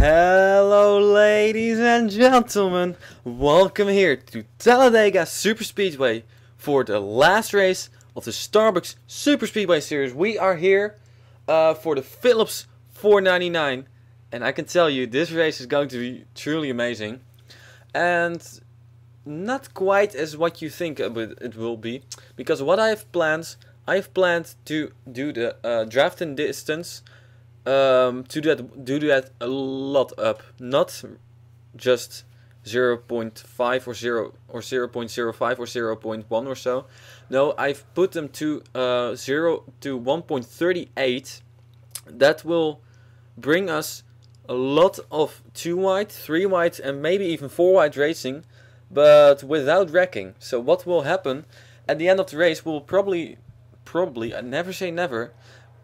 Hello ladies and gentlemen, welcome here to Talladega SuperSpeedway for the last race of the Starbucks SuperSpeedway series. We are here for the Phillips 499 and I can tell you this race is going to be truly amazing and not quite as what you think it will be, because what I have planned to do the drafting distance to do that a lot up, not just 0.5 or 0 or 0.05 or 0.1 or so. No, I've put them to 0 to 1.38. That will bring us a lot of 2 wide, 3 wide and maybe even 4 wide racing, but without wrecking. So what will happen at the end of the race will probably, I never say never,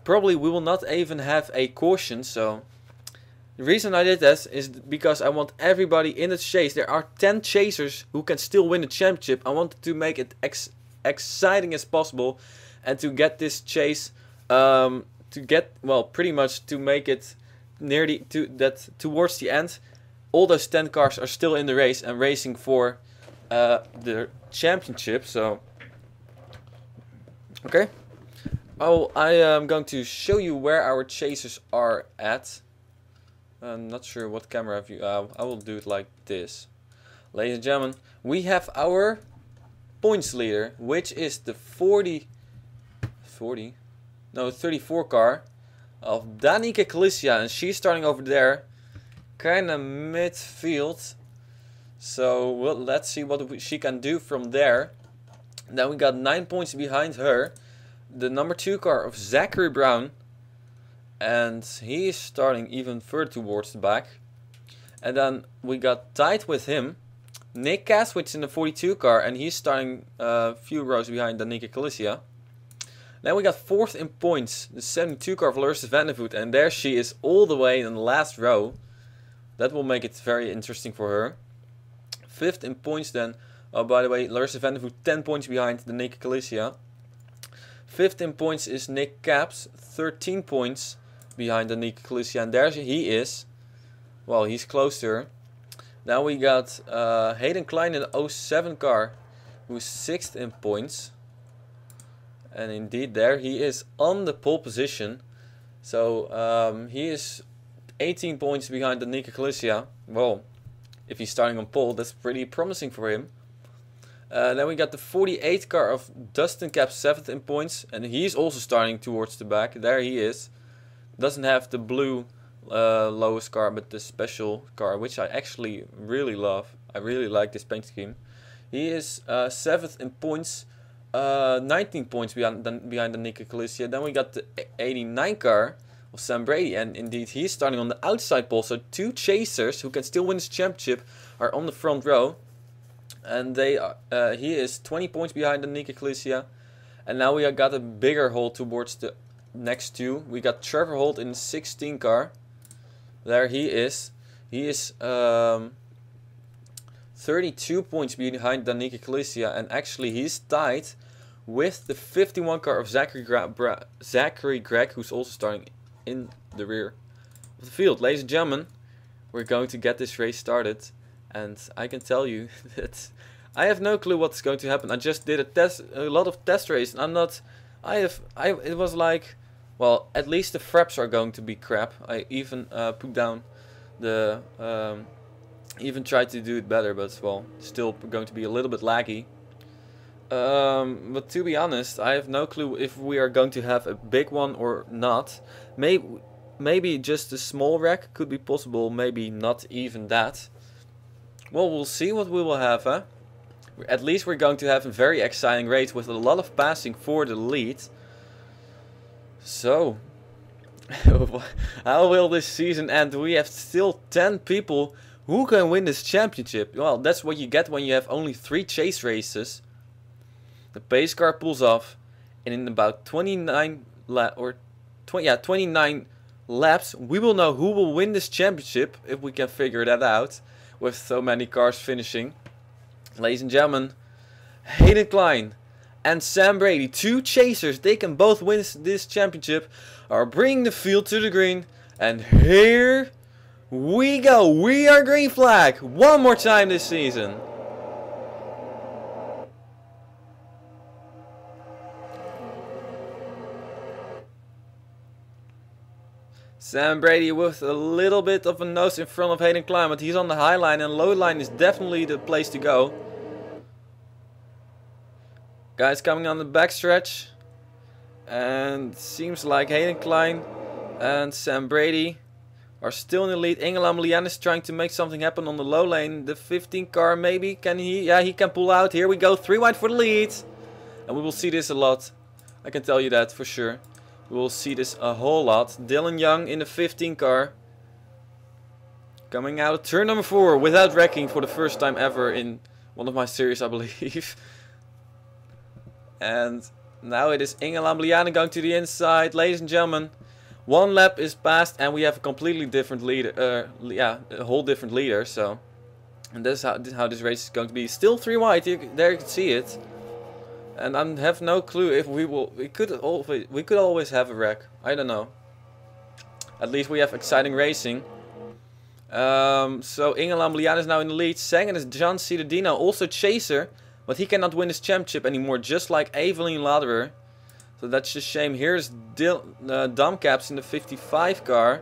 probably we will not even have a caution. So the reason I did this is because I want everybody in the chase. There are 10 chasers who can still win the championship. I wanted to make it exciting as possible and to get this chase pretty much to make it towards the end. All those 10 cars are still in the race and racing for the championship. So okay. Oh, I am going to show you where our chasers are at. I'm not sure what camera view. I will do it like this. Ladies and gentlemen, we have our points leader, which is the 34 car of Danica Calicia, and she's starting over there, kind of midfield. So let's see what she can do from there. Then we got 9 points behind her, the number 2 car of Zachary Brown, and he is starting even further towards the back. And then we got tied with him Nick Caswitz in the 42 car, and he's starting a few rows behind Danica Calicia. Then we got 4th in points, the 72 car of Larissa Vandervoot, and there she is all the way in the last row. That will make it very interesting for her. 5th in points then, oh by the way, Larissa Vandervoot 10 points behind Danica Calicia. 5th in points is Nick Caps, 13 points behind Danica Calicia, and there he is. Well, he's close to her. Now we got Hayden Klein in the 07 car, who's 6th in points. And indeed there he is on the pole position. So he is 18 points behind Danica Calicia. Well, if he's starting on pole, that's pretty promising for him. Then we got the 48 car of Dustin Cap, 7th in points, and he's also starting towards the back. There he is. Doesn't have the blue lowest car, but the special car, which I actually really love. I really like this paint scheme. He is 7th in points, 19 points behind Danica Calicia. Then we got the 89 car of Sam Brady, and indeed he's starting on the outside pole. So 2 chasers who can still win this championship are on the front row. And he is 20 points behind Danica Calicia. And now we got a bigger hole towards the next 2. We got Trevor Holt in the 16 car. There he is. He is 32 points behind Danica Calicia, and actually he's tied with the 51 car of Zachary Gregg, who's also starting in the rear of the field. Ladies and gentlemen, we're going to get this race started. And I can tell you that I have no clue what's going to happen. I just did a lot of test race, and it was like, well, at least the fraps are going to be crap. I even put down the, even tried to do it better, but well, still going to be a little bit laggy. But to be honest, I have no clue if we are going to have a big one or not. Maybe just a small wreck could be possible, maybe not even that. Well, we'll see what we will have, huh? At least we're going to have a very exciting race with a lot of passing for the lead. So, how will this season end? We have still 10 people who can win this championship. Well, that's what you get when you have only 3 chase races. The pace car pulls off, and in about 29 laps, we will know who will win this championship, if we can figure that out. With so many cars finishing. Ladies and gentlemen, Hayden Klein and Sam Brady, 2 chasers, they can both win this championship, are bringing the field to the green. And here We go. We are green flag. One more time this season. Sam Brady with a little bit of a nose in front of Hayden Klein, but he's on the high line, and low line is definitely the place to go. Guys coming on the backstretch, and seems like Hayden Klein and Sam Brady are still in the lead. Engela Lian is trying to make something happen on the low lane. The 15 car maybe, can he? Yeah, he can pull out. Here we go, 3 wide for the lead. And we will see this a lot. I can tell you that for sure. We will see this a whole lot. Dylan Young in the 15 car. Coming out of turn number 4 without wrecking for the first time ever in one of my series, I believe. And now it is Engela Lian going to the inside. Ladies and gentlemen, 1 lap is passed and we have a completely different leader. Yeah, a whole different leader. So, and this is how this race is going to be. Still 3 wide. There you can see it. And I have no clue if we will. We could always have a wreck. I don't know. At least we have exciting racing. So Engela Lian is now in the lead. Second is John Cittadino, also chaser, but he cannot win his championship anymore. Just like Evelyn Laderer. So that's a shame. Here's Dom Caps in the 55 car.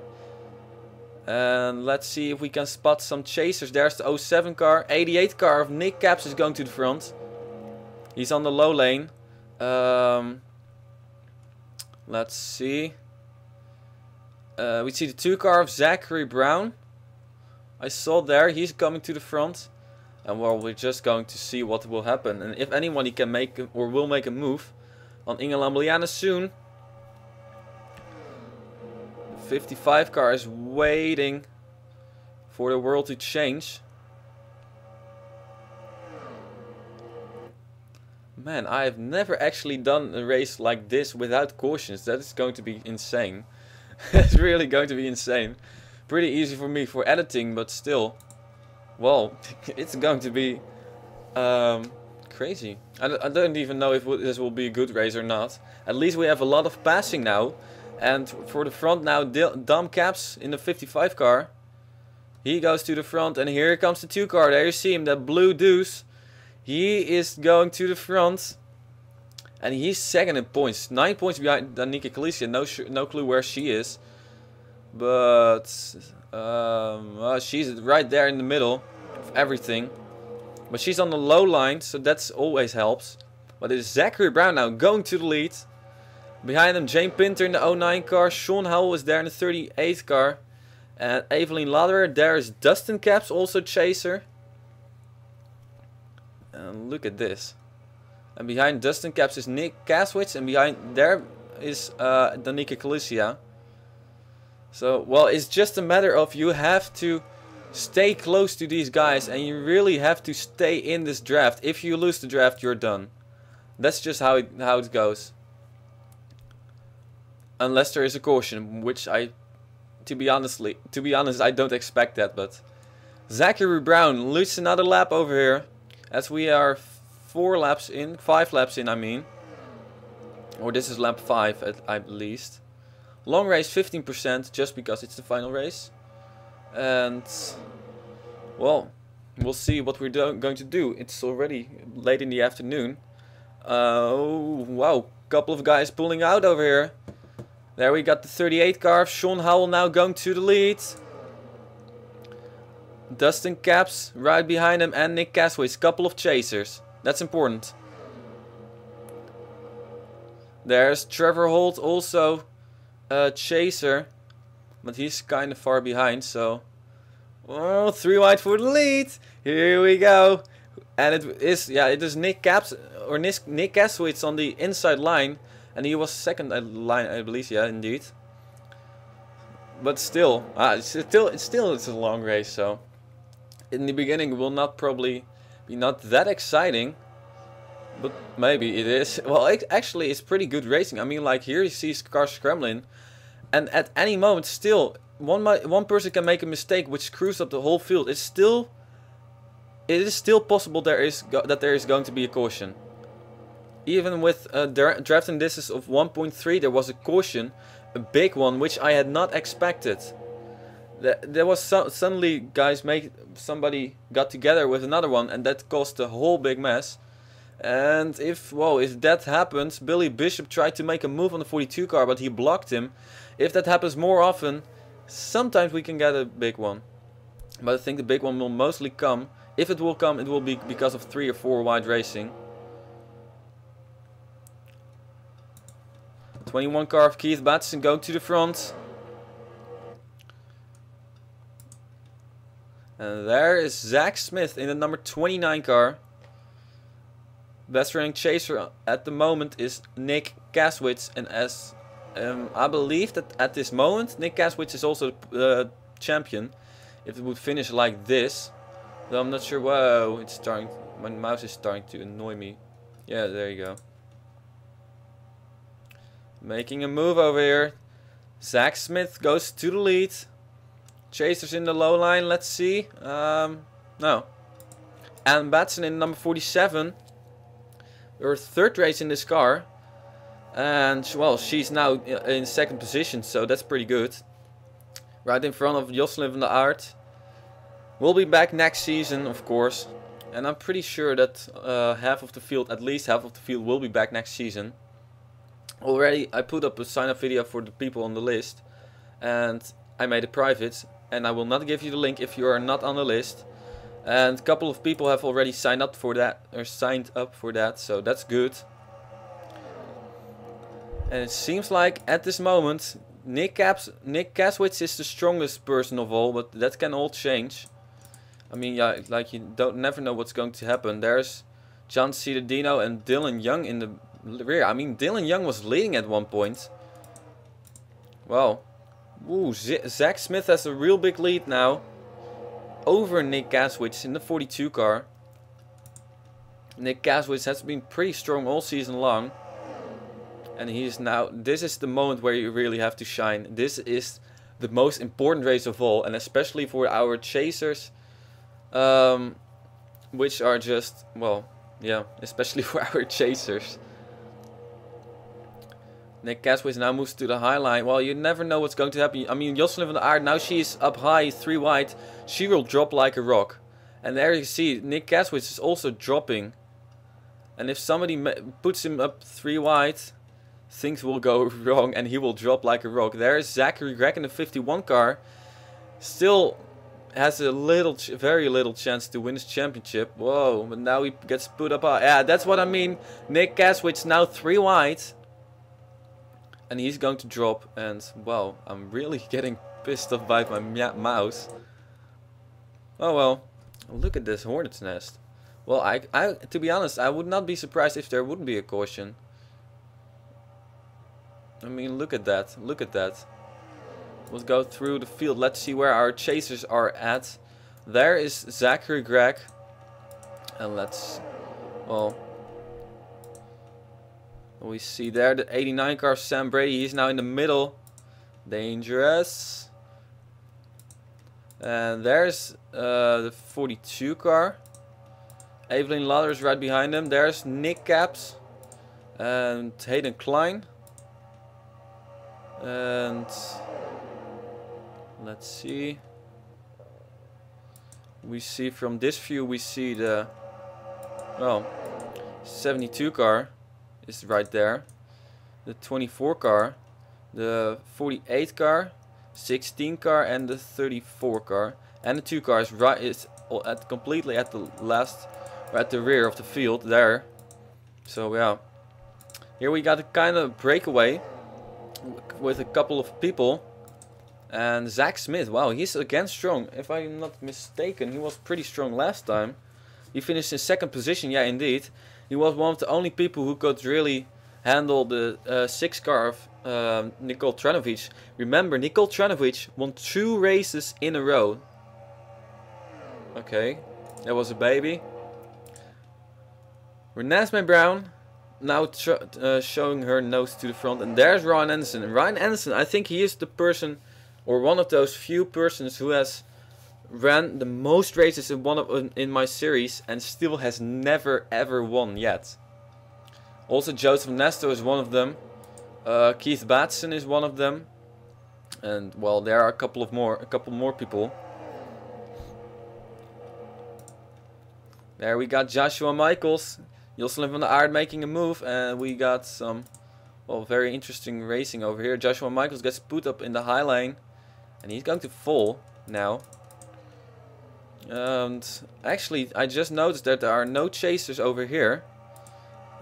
And let's see if we can spot some chasers. There's the 07 car. 88 car of Nick Caps is going to the front. He's on the low lane. Let's see. We see the 2 car of Zachary Brown. I saw there. He's coming to the front. And well, we're just going to see what will happen. And if anyone he can make or will make a move on Engela Lian soon. The 55 car is waiting for the world to change. Man, I have never actually done a race like this without cautions. That is going to be insane. It's really going to be insane. Pretty easy for me for editing, but still. Well, it's going to be crazy. I don't even know if this will be a good race or not. At least we have a lot of passing now. And for the front now, Dom Caps in the 55 car. He goes to the front and here comes the 2 car. There you see him, that blue deuce. He is going to the front. And he's second in points. 9 points behind Danica Calicia. No clue where she is. But well, she's right there in the middle of everything. But she's on the low line, so that's always helps. But it is Zachary Brown now going to the lead. Behind him, Jane Pinter in the 09 car. Sean Howell is there in the 38 car. And Evelyn Laderer. There is Dustin Caps, also chaser. And look at this. And behind Dustin Caps is Nick Kaswitz. And behind there is Danica Calicia. So, well, it's just a matter of you have to stay close to these guys. And you really have to stay in this draft. If you lose the draft, you're done. That's just how it goes. Unless there is a caution, which to be honest, I don't expect that. But Zachary Brown loses another lap over here. As we are 5 laps in, I mean. Or this is lap 5 at least. Long race 15% just because it's the final race. And, well, we'll see what we're going to do. It's already late in the afternoon. Oh, wow. Couple of guys pulling out over here. There we got the 38 car. Sean Howell now going to the lead. Dustin Caps right behind him and Nick Kaswitz. Couple of chasers. That's important. There's Trevor Holt, also a chaser. But he's kind of far behind, so... Oh, 3 wide for the lead. Here we go. And it is Nick Caps or Nick Kaswitz on the inside line. And he was second line, I believe, yeah, indeed. But still, it's a long race, so... In the beginning, it will probably be not that exciting, but maybe it is. Well, actually, it's pretty good racing. I mean, like here you see cars scrambling, and at any moment, still one person can make a mistake which screws up the whole field. It is still possible that there is going to be a caution. Even with a drafting distance of 1.3, there was a caution, a big one, which I had not expected. There was suddenly guys somebody got together with another one, and that caused a whole big mess. And if that happens, Billy Bishop tried to make a move on the 42 car, but he blocked him. If that happens more often, sometimes we can get a big one. But I think the big one will mostly come. If it will come, it will be because of 3 or 4 wide racing. 21 car of Keith Batson going to the front. And there is Zach Smith in the number 29 car. Best running chaser at the moment is Nick Kaswitz. And as I believe that at this moment, Nick Kaswitz is also champion. If it would finish like this. Though I'm not sure. Whoa, it's starting. My mouse is starting to annoy me. Yeah, there you go. Making a move over here. Zach Smith goes to the lead. Chasers in the low line, let's see. No. And Batson in number 47. Her third race in this car. And, well, she's now in second position, so that's pretty good. Right in front of Jocelyn van der Aert. We'll be back next season, of course. And I'm pretty sure that half of the field, at least half of the field, will be back next season. Already, I put up a sign-up video for the people on the list. And I made it private. And I will not give you the link if you are not on the list. And a couple of people have already signed up for that, so that's good. And it seems like at this moment Nick Kaswitz is the strongest person of all, but that can all change. I mean, yeah, like you never know what's going to happen. There's John Cittadino and Dylan Young in the rear. I mean, Dylan Young was leading at one point. Well. Ooh, Zach Smith has a real big lead now over Nick Kaswitz in the 42 car. Nick Kaswitz has been pretty strong all season long. And he's now, this is the moment where you really have to shine. This is the most important race of all, and especially for our chasers, which are just, well, yeah, especially for our chasers. Nick Kaswitz now moves to the high line. Well, you never know what's going to happen. I mean, Jocelyn van der Aert, now she's up high, 3 wide. She will drop like a rock. And there you see, Nick Kaswitz is also dropping. And if somebody puts him up 3 wide, things will go wrong and he will drop like a rock. There is Zachary Gregg in the 51 car. Still has a very little chance to win his championship. Whoa, but now he gets put up high. Yeah, that's what I mean. Nick Kaswitz now 3 wide. And he's going to drop, and wow, I'm really getting pissed off by my mouse. Oh well, look at this hornet's nest. Well, to be honest, I would not be surprised if there wouldn't be a caution. I mean, look at that, look at that. Let's go through the field. Let's see where our chasers are at. There is Zachary Gregg, and let's, well. We see there the 89 car Sam Brady. He's now in the middle. Dangerous. And there's the 42 car. Evelyn Lauder is right behind him. There's Nick Caps. And Hayden Klein. And let's see. We see from this view, we see the, well, 72 car. Is right there. The 24 car, the 48 car, 16 car, and the 34 car, and the 2 cars is completely at the last, or at the rear of the field there. So yeah, here we got a kind of breakaway with a couple of people, and Zach Smith. Wow, he's again strong. If I'm not mistaken, he was pretty strong last time. He finished in second position. Yeah, indeed. He was one of the only people who could really handle the 6 car of Nicole Tranovic. Remember, Nicole Tranovic won 2 races in a row. Okay, that was a baby. Renesmee Brown now showing her nose to the front. And there's Ryan Anderson. And Ryan Anderson, I think he is the person, or one of those few persons who has ran the most races in my series and still has never ever won yet. Also Joseph Nesto is one of them. Keith Batson is one of them. And well, there are a couple more people. There we got Joshua Michaels, Jocelyn van der Aert making a move, and we got some, well, very interesting racing over here. Joshua Michaels gets put up in the high lane, and he's going to fall now. And actually, I just noticed that there are no chasers over here.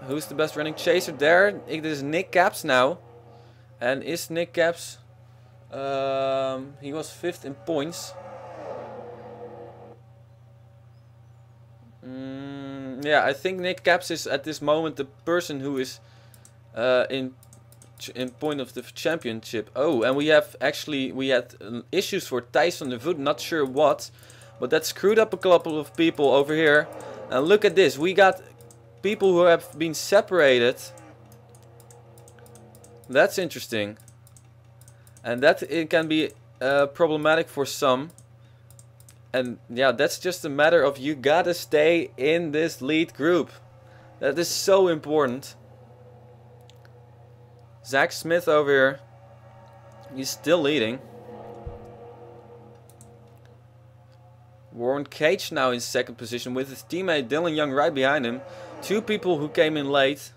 Who's the best running chaser there? It is Nick Caps now. And is Nick Caps... he was 5th in points. Yeah, I think Nick Caps is at this moment the person who is in point of the championship. Oh, and we had issues for Thijs van der Voet, not sure what, but that screwed up a couple of people over here. And look at this, we got people who have been separated. That's interesting. And that it can be problematic for some. And yeah, that's just a matter of you gotta stay in this lead group. That is so important. Zach Smith over here. He's still leading. Warren Cage now in 2nd position with his teammate Dylan Young right behind him. 2 people who came in late.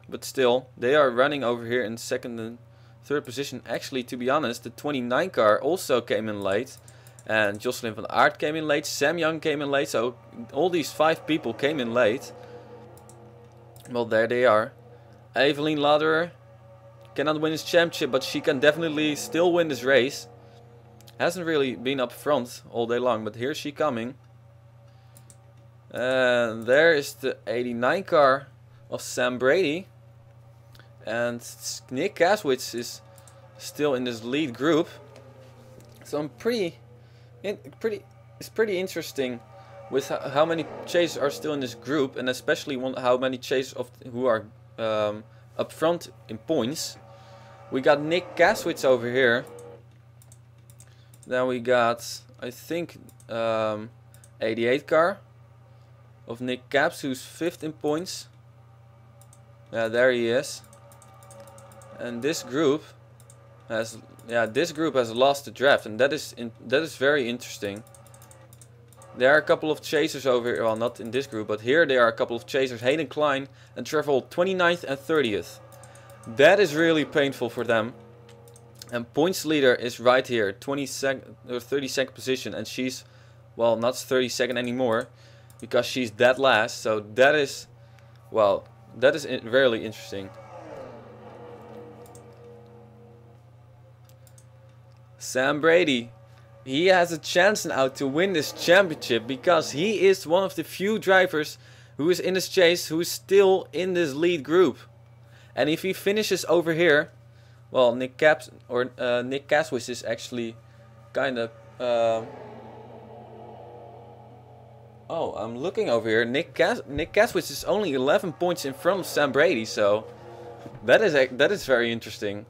But still, they are running over here in 2nd and 3rd position. Actually, to be honest, the 29 car also came in late. And Jocelyn van der Aert came in late. Sam Young came in late. So all these 5 people came in late. Well, there they are. Evelyn Lauderer cannot win this championship, but she can definitely still win this race. Hasn't really been up front all day long, but here's she coming. And there is the 89 car of Sam Brady. And Nick Kaswitz is still in this lead group. So I'm it's pretty interesting with how many chasers are still in this group, and especially how many chasers who are up front in points. We got Nick Kaswitz over here. Then we got, I think, 88 car of Nick Caps, who's 5th in points. Yeah, there he is. And this group has lost the draft, and that is very interesting. There are a couple of chasers over here, well, not in this group, but here there are a couple of chasers, Hayden Klein and Trevor Holt, 29th and 30th. That is really painful for them. And points leader is right here, 22nd or 32nd position, and she's, well, not 32nd anymore because she's dead last. So that is, well, that is really interesting. Sam Brady, he has a chance now to win this championship because he is one of the few drivers who is in this chase who is still in this lead group. And if he finishes over here, well, Nick Kaswitz is actually kind of... oh, I'm looking over here. Nick Kaswitz is only 11 points in front of Sam Brady, so that is very interesting.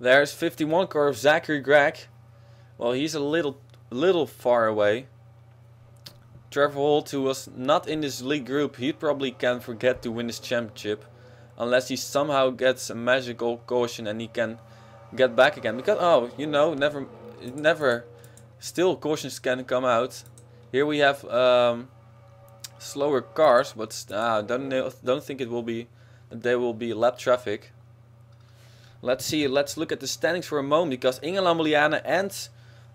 There's 51 car of Zachary Gregg. Well, he's a little far away. Trevor Holt, who was not in this league group, he probably can forget to win this championship. Unless he somehow gets a magical caution and he can get back again. Because, oh, you know, never, still cautions can come out. Here we have slower cars, but don't think it will be, there will be lap traffic. Let's see, let's look at the standings for a moment, because Inge Lamoliana and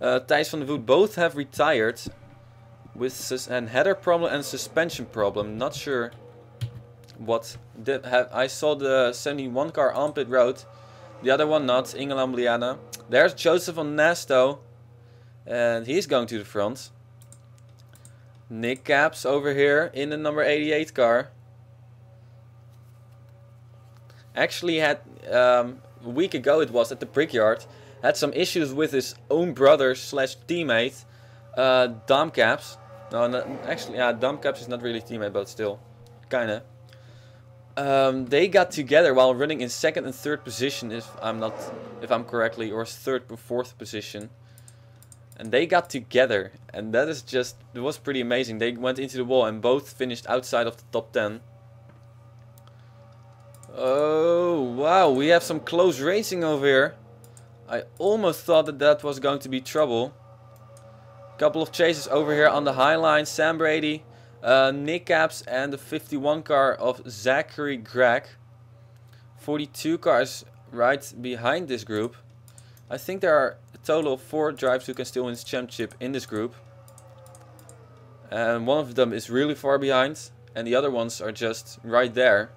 Thijs van der Voet both have retired with a header problem and suspension problem. Not sure what I saw the 71 car on pit road, the other one not, Inge Lamoliana. There's Joseph van Nasto, and he's going to the front. Nick Caps over here in the number 88 car. Actually had a week ago it was at the Brickyard, had some issues with his own brother slash teammate, Dom Caps. No, actually, yeah, Dom Caps is not really teammate, but still, kinda. They got together while running in 2nd and 3rd position, if I'm correctly, or 3rd or 4th position. And they got together, and that is just, it was pretty amazing. They went into the wall and both finished outside of the top 10. Oh, wow, we have some close racing over here. I almost thought that that was going to be trouble. Couple of chases over here on the high line. Sam Brady, Nick Caps, and the 51 car of Zachary Gregg. 42 cars right behind this group. I think there are a total of 4 drivers who can still win this championship in this group. And one of them is really far behind, and the other ones are just right there.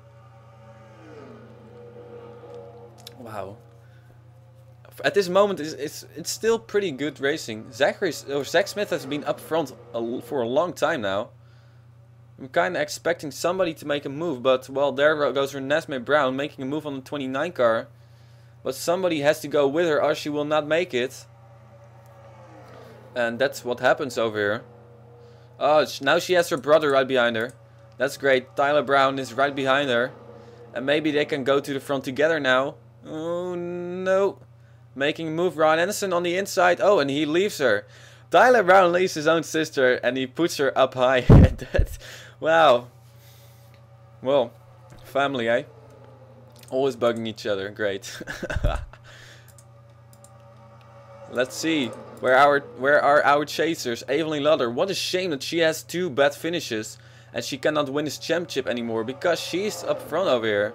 Wow. At this moment, it's still pretty good racing. Zach Smith has been up front for a long time now. I'm kind of expecting somebody to make a move, but well, there goes Renesmee Brown making a move on the 29 car. But somebody has to go with her or she will not make it. And that's what happens over here. Oh, now she has her brother right behind her. That's great. Tyler Brown is right behind her. And maybe they can go to the front together now. Oh no. Making a move, Ron Anderson on the inside. Oh, and he leaves her. Tyler Brown leaves his own sister and he puts her up high. Wow. Well, family, eh? Always bugging each other. Great. Let's see. Where are our chasers? Evelyn Ludder. What a shame that she has 2 bad finishes. And she cannot win this championship anymore. Because she's up front over here.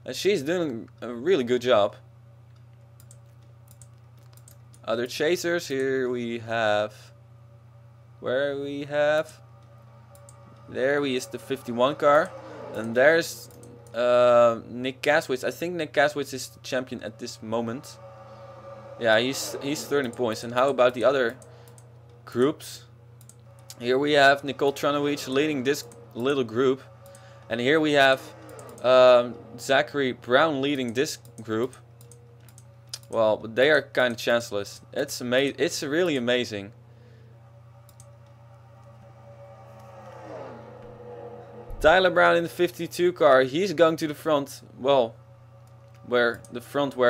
And she's doing a really good job. Other chasers. Here we have... Where we have... There is the 51 car. And there's Nick Kaswitz. I think Nick Kaswitz is the champion at this moment. Yeah, he's 30 points. And how about the other groups? Here we have Nicole Tranowicz leading this little group. And here we have Zachary Brown leading this group. Well, but they are kind of chanceless. It's amazing. It's really amazing. Tyler Brown in the 52 car. He's going to the front. Well, where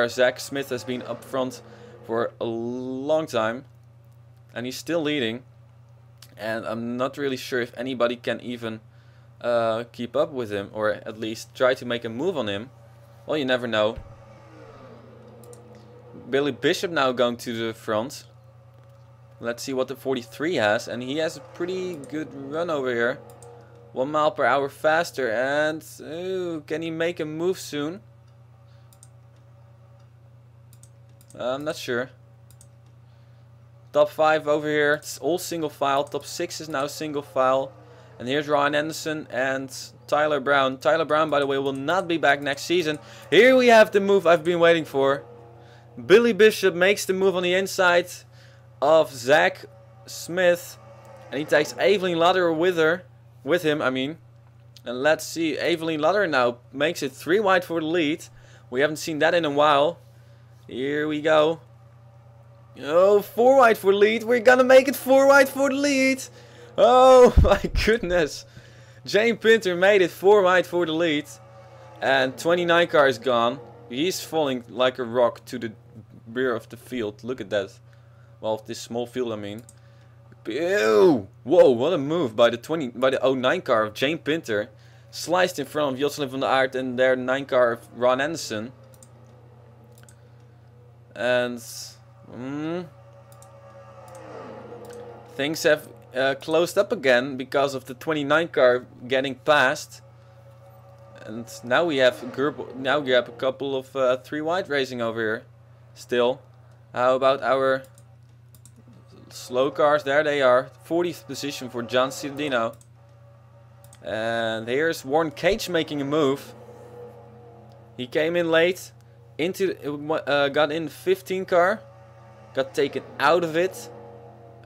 Zach Smith has been up front for a long time. And he's still leading. And I'm not really sure if anybody can even keep up with him. Or at least try to make a move on him. Well, you never know. Billy Bishop now going to the front. Let's see what the 43 has. And he has a pretty good run over here. 1 mile per hour faster. And ooh, can he make a move soon? I'm not sure. Top 5 over here. It's all single file. Top 6 is now single file. And here's Ryan Anderson and Tyler Brown. Tyler Brown, by the way, will not be back next season. Here we have the move I've been waiting for. Billy Bishop makes the move on the inside of Zach Smith. And he takes Evelyn Ludder with him, I mean. And let's see, Evelyn Ludder now makes it 3 wide for the lead. We haven't seen that in a while. Here we go. Oh, 4 wide for the lead. We're gonna make it 4 wide for the lead. Oh my goodness. Jane Pinter made it 4 wide for the lead. And 29 car is gone. He's falling like a rock to the rear of the field. Look at that. Well, this small field, I mean. Ew. Whoa, what a move by the 09 car of Jane Pinter. Sliced in front of Jocelyn van der Aert and their 9 car of Ron Anderson. And things have closed up again because of the 29 car getting past. And now we have a couple of 3 wide racing over here. Still, how about our slow cars? There they are. 40th position for John Cialdino. And here's Warren Cage making a move. He came in late. Got in the 15 car. Got taken out of it.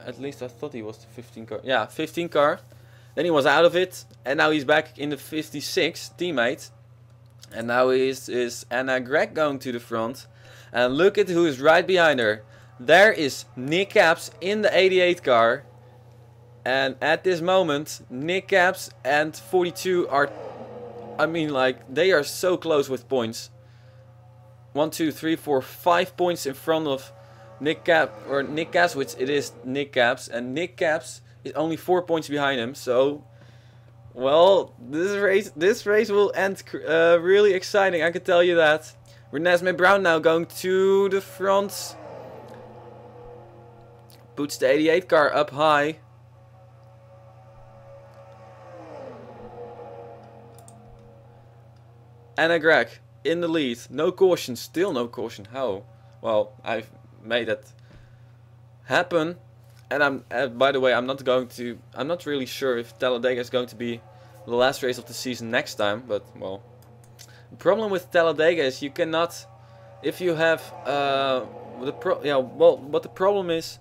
At least I thought he was the 15 car. Yeah, 15 car. Then he was out of it. And now he's back in the 56 teammate. And now is Anna Gregg going to the front. And look at who is right behind her. There is Nick Caps in the 88 car. And at this moment, Nick Caps and 42 are... I mean, like, they are so close with points. 1, 2, 3, 4, 5 points in front of Nick Kaswitz. It is Nick Caps. And Nick Caps is only 4 points behind him. So, Well, this race will end really exciting. I can tell you that. Renesmee Brown now going to the front. Puts the 88 car up high. Anna Greg in the lead. No caution. Still no caution. How? Well, I've made that happen. And by the way, I'm not really sure if Talladega is going to be the last race of the season next time. But, well, the problem with Talladega is you cannot, if you have, what the problem is,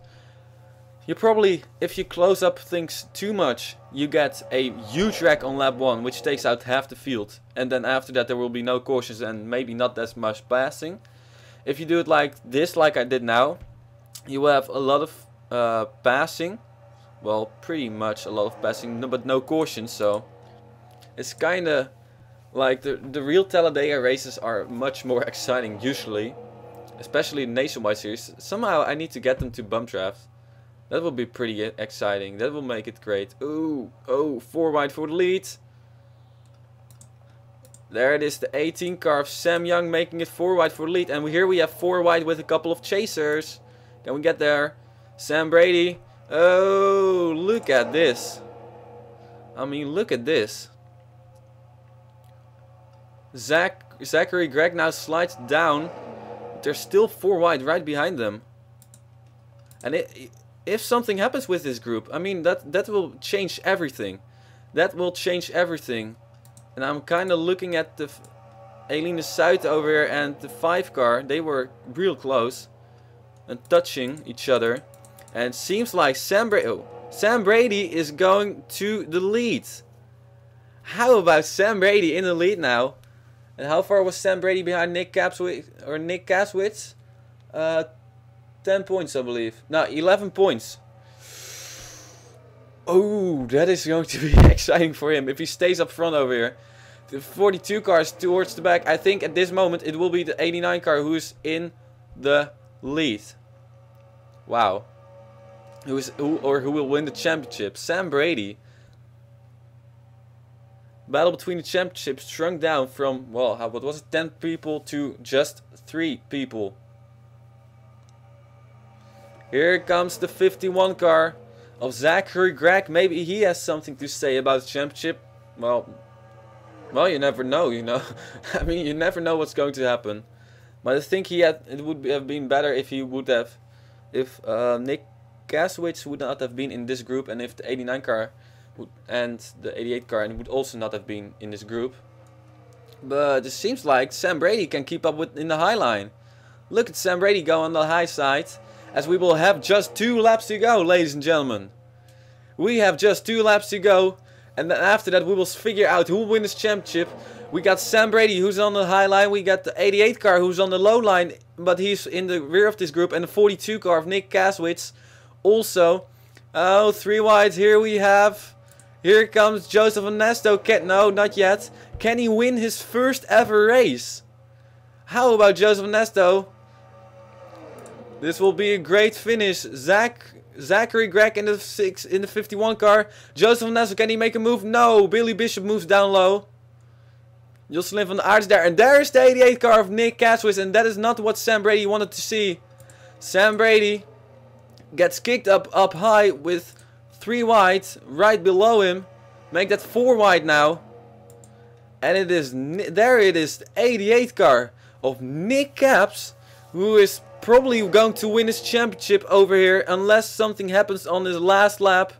you probably, if you close up things too much, you get a huge wreck on lap 1, which takes out half the field. And then after that there will be no cautions and maybe not as much passing. If you do it like this, like I did now, you will have a lot of passing. Well, pretty much a lot of passing, but no cautions, so it's kinda like the real Talladega races are much more exciting usually. Especially the Nationwide Series. Somehow I need to get them to bump draft. That will be pretty exciting. That will make it great. Ooh, oh, 4 wide for the lead. There it is, the 18 car of Sam Young making it 4 wide for the lead. And here we have 4 wide with a couple of chasers. Can we get there? Sam Brady. Oh, look at this. I mean, look at this. Zachary Gregg now slides down. But there's still 4 wide right behind them. And if something happens with this group, I mean, that will change everything. That will change everything. And I'm kind of looking at the Eline Zuid over here and the 5 car. They were real close and touching each other. And it seems like Sam Brady is going to the lead. How about Sam Brady in the lead now? And how far was Sam Brady behind Nick Kaswitz? 10 points, I believe. No, 11 points. Oh, that is going to be exciting for him if he stays up front over here. The 42 car is towards the back. I think at this moment it will be the 89 car who is in the lead. Wow. Who will win the championship? Sam Brady. Battle between the championships shrunk down from, well, what was it, 10 people to just 3 people. Here comes the 51 car of Zachary Gregg. Maybe he has something to say about the championship. Well, you never know, you know. I mean, you never know what's going to happen. But I think it would have been better if he would have, if Nick Kaswitz would not have been in this group, and if the 89 car and the 88 car would also not have been in this group. But it seems like Sam Brady can keep up with in the high line. Look at Sam Brady go on the high side. As we will have just 2 laps to go, ladies and gentlemen. We have just 2 laps to go. And then after that we will figure out who will win this championship. We got Sam Brady who's on the high line. We got the 88 car who's on the low line. But he's in the rear of this group. And the 42 car of Nick Kaswitz also. Oh, 3 wide. Here we have. Here comes Joseph Ernesto. No, not yet. Can he win his first ever race? How about Joseph Ernesto? This will be a great finish. Zachary Gregg in the 51 car. Joseph Ernesto, can he make a move? No. Billy Bishop moves down low. Jocelyn van der Aert is there. And there is the 88 car of Nick Kaswitz. And that is not what Sam Brady wanted to see. Sam Brady gets kicked up high with 3 wide right below him. Make that 4 wide now. And it is the 88 car of Nick Caps, who is probably going to win his championship over here unless something happens on his last lap.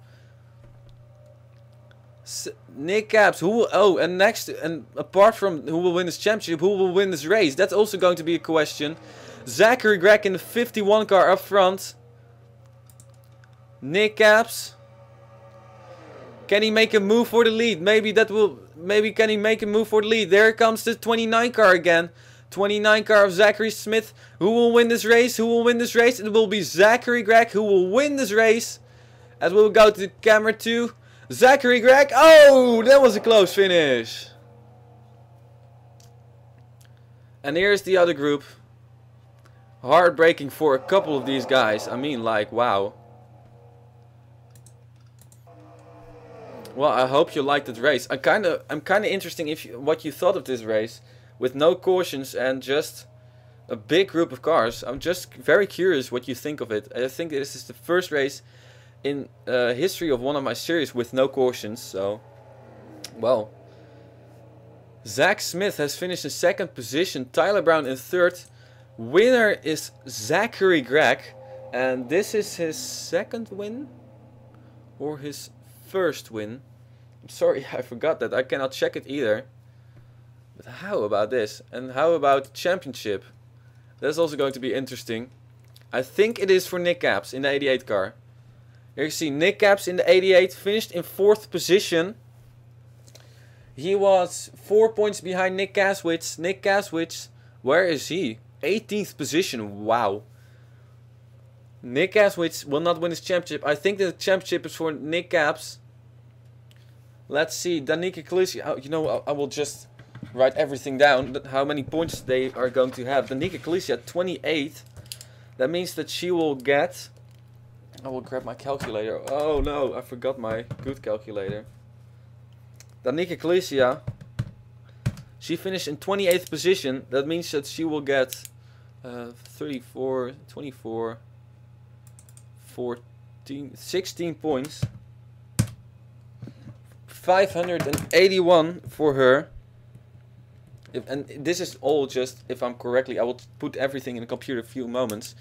Nick Caps, and apart from who will win this championship, who will win this race? That's also going to be a question. Zachary Gregg in the 51 car up front. Nick Caps. Can he make a move for the lead? Maybe can he make a move for the lead? There comes the 29 car again. 29 car of Zachary Smith. Who will win this race? Who will win this race? It will be Zachary Gregg who will win this race. As we'll go to the camera 2. Zachary Gregg. Oh, that was a close finish. And here's the other group. Heartbreaking for a couple of these guys. I mean, like, wow. Well, I hope you liked this race. I'm kind of interesting what you thought of this race, with no cautions and just a big group of cars. I'm just very curious what you think of it. I think this is the first race in history of one of my series with no cautions. So, well, Zach Smith has finished in second position. Tyler Brown in third. Winner is Zachary Gregg, and this is his second win or his first win. I'm sorry, I forgot that. I cannot check it either. But how about this? And how about championship? That's also going to be interesting. I think it is for Nick Capps in the 88 car. Here you see Nick Capps in the 88 finished in 4th position. He was 4 points behind Nick Kaswitz. Nick Kaswitz, where is he? 18th position. Wow. Nick Kaswitz will not win his championship. I think the championship is for Nick Capps. Let's see. Danica Calicia. You know, I will just write everything down. How many points they are going to have. Danica Calicia 28. That means that she will get... I will grab my calculator. Oh no, I forgot my good calculator. Danica Calicia. She finished in 28th position. That means that she will get 34, 24, 14, 16 points. 581 for her. And this is all just, if I'm correctly, I will put everything in the computer in a few moments.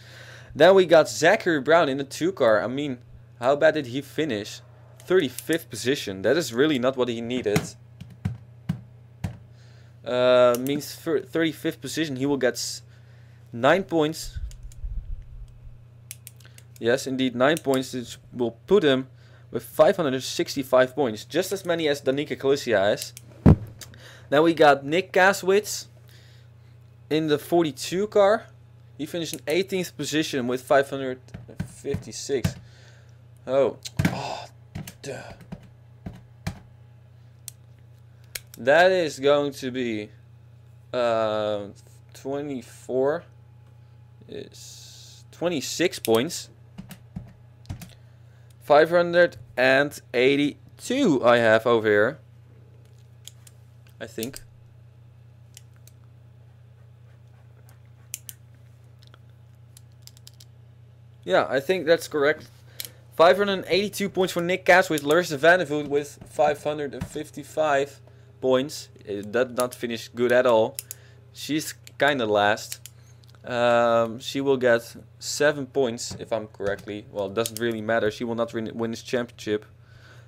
Then we got Zachary Brown in the 2 car. I mean, how bad did he finish? 35th position. That is really not what he needed. Means for 35th position he will get 9 points. Yes, indeed, 9 points. This will put him with 565 points. Just as many as Danica Calicia has. Now we got Nick Kaswitz in the 42 car. He finished in 18th position with 556. Oh, duh. That is going to be 24 is 26 points. 582 I have over here. I think. Yeah, I think that's correct. 582 points for Nick Kaswitz. Larissa Vandervoot with 555 points. It did not finish good at all. She's kind of last. She will get 7 points if I'm correctly. Well, it doesn't really matter. She will not win this championship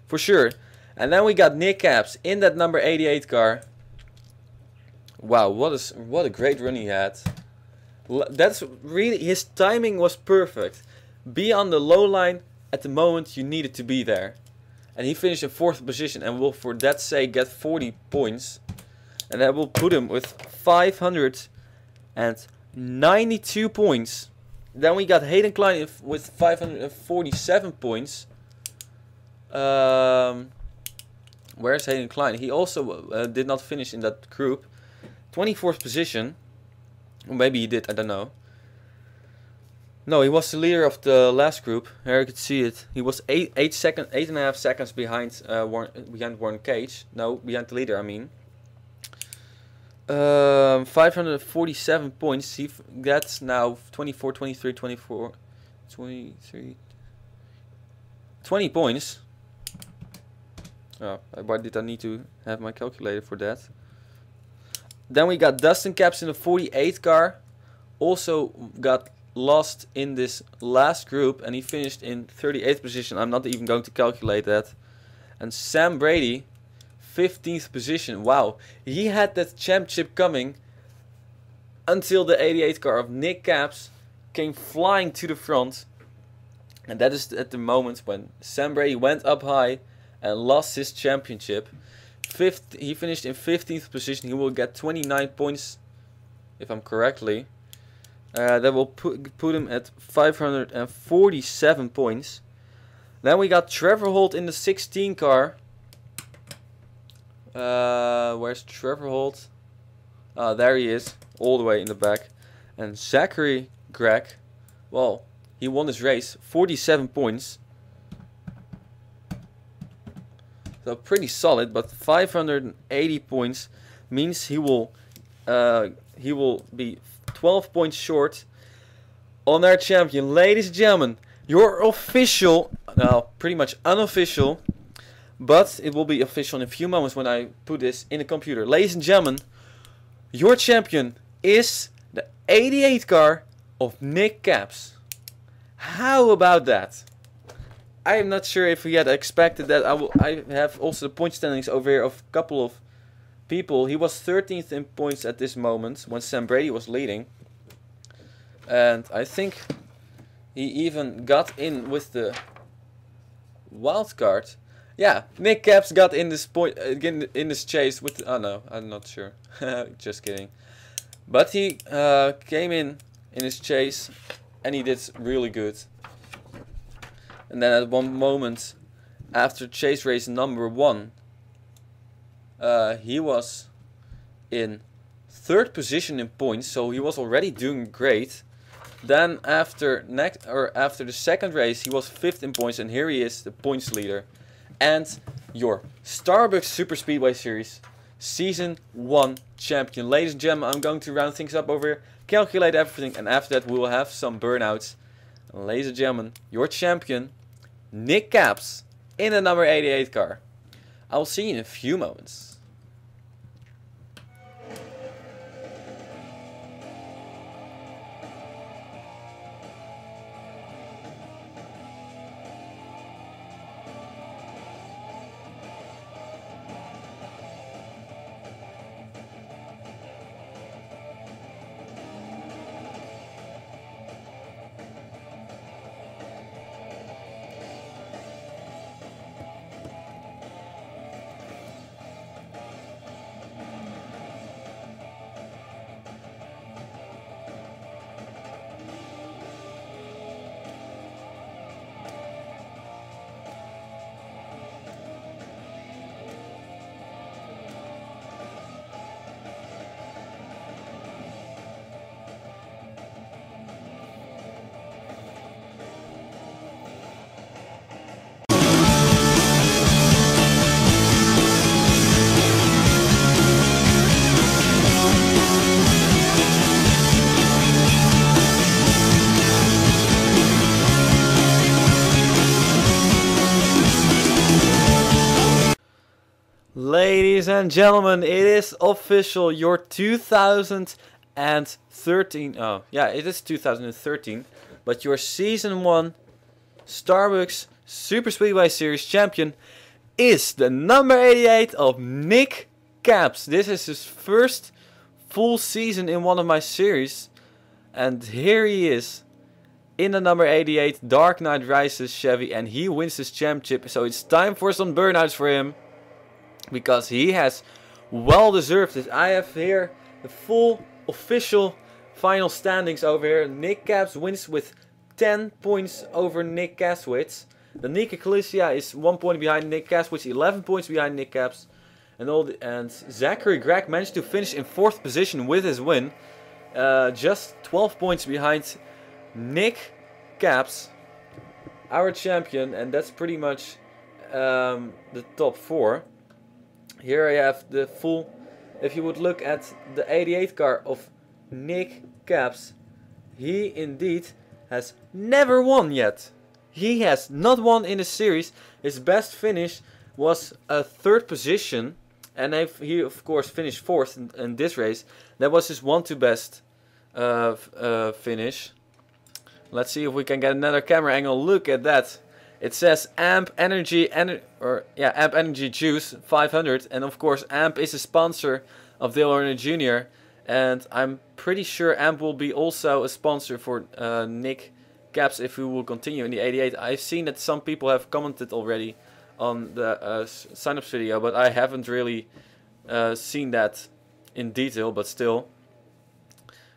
for sure. And then we got Nick Capps in that number 88 car. Wow, what a great run he had. That's really, his timing was perfect. Be on the low line at the moment you needed to be there. And he finished in 4th position and will for that sake get 40 points. And that will put him with 592 points. Then we got Hayden Klein with 547 points. Where's Hayden Klein? He also did not finish in that group. 24th position. Or maybe he did, I don't know. No, he was the leader of the last group. Here you could see it. He was 8.5 seconds behind Warren Cage. No, behind the leader, I mean. 547 points. He gets now 24, 23, 24, 23, 20 points. Oh, why did I need to have my calculator for that? Then we got Dustin Capps in the 48 car. Also got lost in this last group and he finished in 38th position. I'm not even going to calculate that. And Sam Brady, 15th position. Wow, he had that championship coming until the 88 car of Nick Capps came flying to the front. And that is at the moment when Sam Brady went up high and lost his championship. He finished in 15th position. He will get 29 points, if I'm correctly. That will put him at 547 points. Then we got Trevor Holt in the 16 car. Where's Trevor Holt? There he is, all the way in the back. And Zachary Gregg, well, he won his race, 47 points. So pretty solid, but 580 points means he will be 12 points short on our champion. Ladies and gentlemen, your official, now pretty much unofficial, but it will be official in a few moments when I put this in the computer. Ladies and gentlemen, your champion is the 88 car of Nick Caps. How about that? I am not sure if he had expected that. I have also the point standings over here of a couple of people. He was 13th in points at this moment when Sam Brady was leading. And I think he even got in with the wild card. Yeah, Nick Caps got in this point in this chase with. Oh no, I'm not sure. Just kidding. But he came in his chase, and he did really good. And then at one moment, after chase race number 1, he was in 3rd position in points, so he was already doing great. Then after the second race, he was 5th in points, and here he is, the points leader. And your Starbucks Super Speedway Series Season 1 champion. Ladies and gentlemen, I'm going to round things up over here, calculate everything, and after that we will have some burnouts. And ladies and gentlemen, your champion, Nick Caps, in the number 88 car. I will see you in a few moments. Ladies and gentlemen, it is official, your 2013, oh yeah, it is 2013, but your Season 1 Starbucks Super Speedway Series champion is the number 88 of Nick Caps. This is his first full season in one of my series, and here he is in the number 88 Dark Knight Rises Chevy, and he wins this championship, so it's time for some burnouts for him. Because he has well deserved it. I have here the full official final standings over here. Nick Caps wins with 10 points over Nick Caswitz. The Nika Kalicia is 1 point behind Nick Caswitz, 11 points behind Nick Caps. And Zachary Gregg managed to finish in 4th position with his win. Just 12 points behind Nick Caps, our champion. And that's pretty much the top 4. Here I have the full, if you would look at the 88 car of Nick Caps, he indeed has never won yet. He has not won in the series. His best finish was a 3rd position, and he of course finished 4th in this race. That was his 1-2 best finish. Let's see if we can get another camera angle. Look at that. It says Amp Energy Amp Energy Juice 500, and of course Amp is a sponsor of Dale Earnhardt Jr. And I'm pretty sure Amp will be also a sponsor for Nick Caps if we will continue in the 88. I've seen that some people have commented already on the sign-ups video, but I haven't really seen that in detail. But still,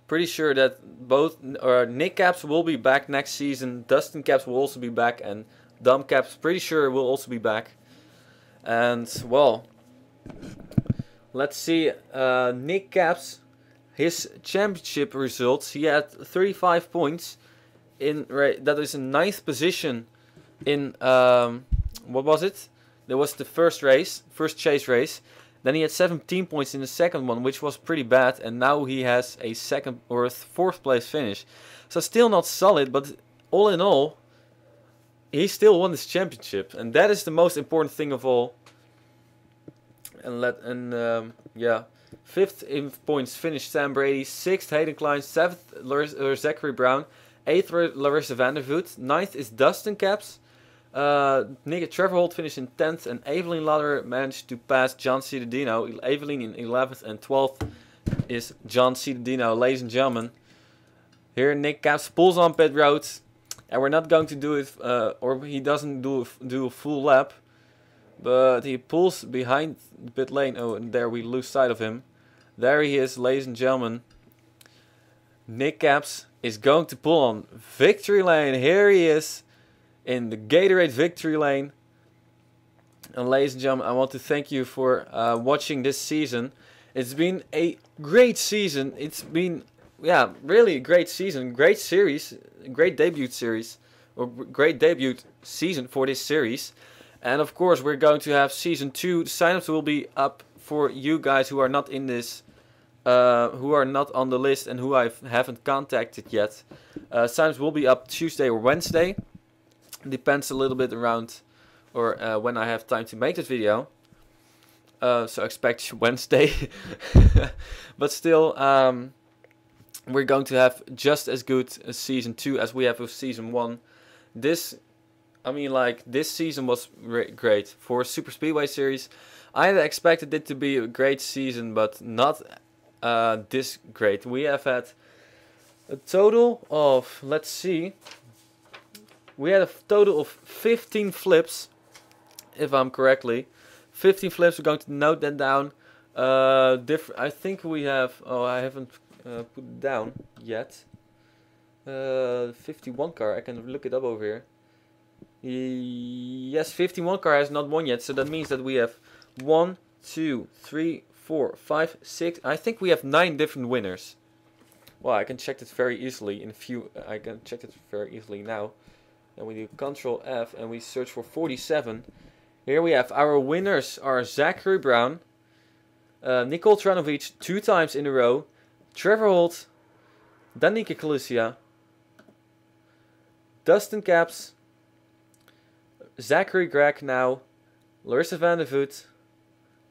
pretty sure that both Nick Caps will be back next season. Dustin Caps will also be back, and Dom Caps pretty sure will also be back. And well, let's see Nick Caps, his championship results. He had 35 points that is in 9th position in what was it, That was the first chase race. Then he had 17 points in the second one, which was pretty bad. And now he has a second or fourth place finish. So still not solid, but all in all, he still won this championship. And that is the most important thing of all. And yeah, 5th in points finished Sam Brady, 6th Hayden Klein, 7th Zachary Brown, 8th Larissa Vandervoot, 9th is Dustin Caps. Trevor Holt finished in 10th, and Evelyn Lauder managed to pass John Cittadino. Evelyn in 11th, and 12th is John Cittadino. Ladies and gentlemen, here Nick Caps pulls on pit road, and we're not going to do it, or he doesn't do a full lap, but he pulls behind the pit lane. Oh, and there we lose sight of him. There he is, ladies and gentlemen. Nick Caps is going to pull on victory lane. Here he is in the Gatorade victory lane. And ladies and gentlemen, I want to thank you for watching this season. It's been a great season. It's been, yeah, really a great season. Great series. Great debut series. Or great debut season for this series. And of course, we're going to have season 2. The signups will be up for you guys who are not in this, who are not on the list and who I haven't contacted yet. Signups will be up Tuesday or Wednesday. Depends a little bit around, or when I have time to make this video. So expect Wednesday. But still, we're going to have just as good a season 2 as we have with season 1. This season was great for SuperSpeedway series. I had expected it to be a great season, but not this great. We have had a total of, let's see, we had a total of 15 flips, if I'm correctly. 15 flips, we're going to note that down. I think we have, I haven't put it down yet. 51 car, I can look it up over here. Yes, 51 car has not won yet, so that means that we have 1, 2, 3, 4, 5, 6. I think we have 9 different winners. Well, I can check it very easily in a few. I can check it very easily now. And we do Control F and we search for 47. Here we have our winners are Zachary Brown, Nicole Tranovic 2 times in a row, Trevor Holt, Danica Calicia, Dustin Caps, Zachary Gregg now, Larissa Vandervoot,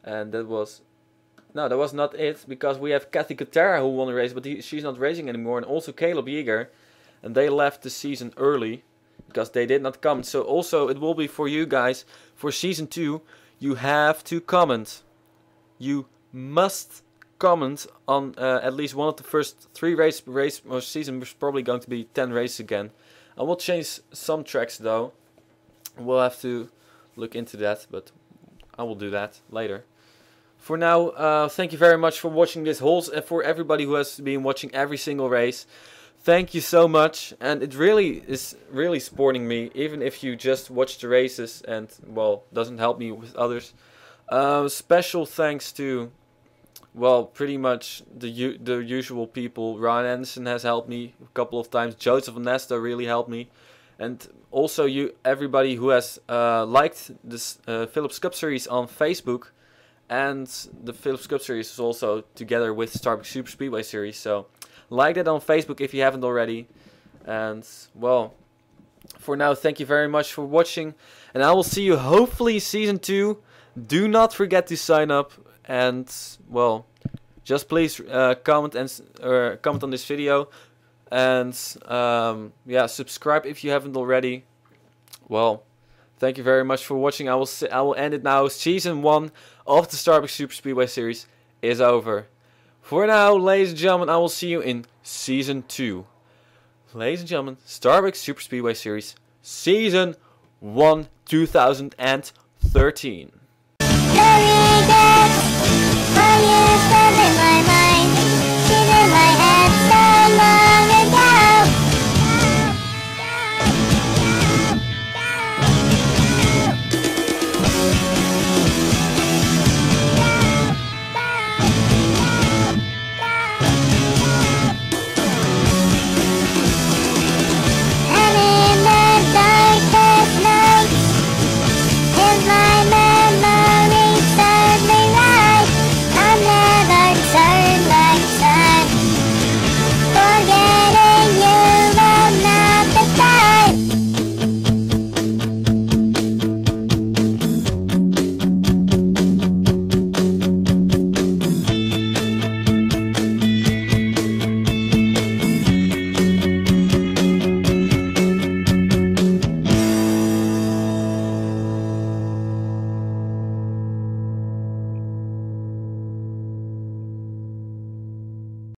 and that was not it, because we have Kathy Katera who won the race, but she's not racing anymore, and also Caleb Yeager, and they left the season early because they did not come. So also it will be for you guys for season 2. You have to comment. You must comment on at least one of the first 3 race or season. Is probably going to be 10 races again. I will change some tracks though. We'll have to look into that, but I will do that later. For now, thank you very much for watching this whole, for everybody who has been watching every single race. Thank you so much, and it really is really supporting me, even if you just watch the races and, well, doesn't help me with others. Special thanks to, well, pretty much the usual people. Ryan Anderson has helped me a couple of times. Joseph Onesto really helped me. And also everybody who has liked this Philips Cup Series on Facebook. And the Philips Cup Series is also together with Starbucks Super Speedway Series. So like that on Facebook if you haven't already. And, well, for now, thank you very much for watching. And I will see you hopefully season 2. Do not forget to sign up. And, well, just please comment on this video. And, yeah, subscribe if you haven't already. Well, thank you very much for watching. I will end it now. Season 1 of the Starbucks Super Speedway Series is over. For now, ladies and gentlemen, I will see you in Season 2. Ladies and gentlemen, Starbucks Super Speedway Series, Season 1, 2013.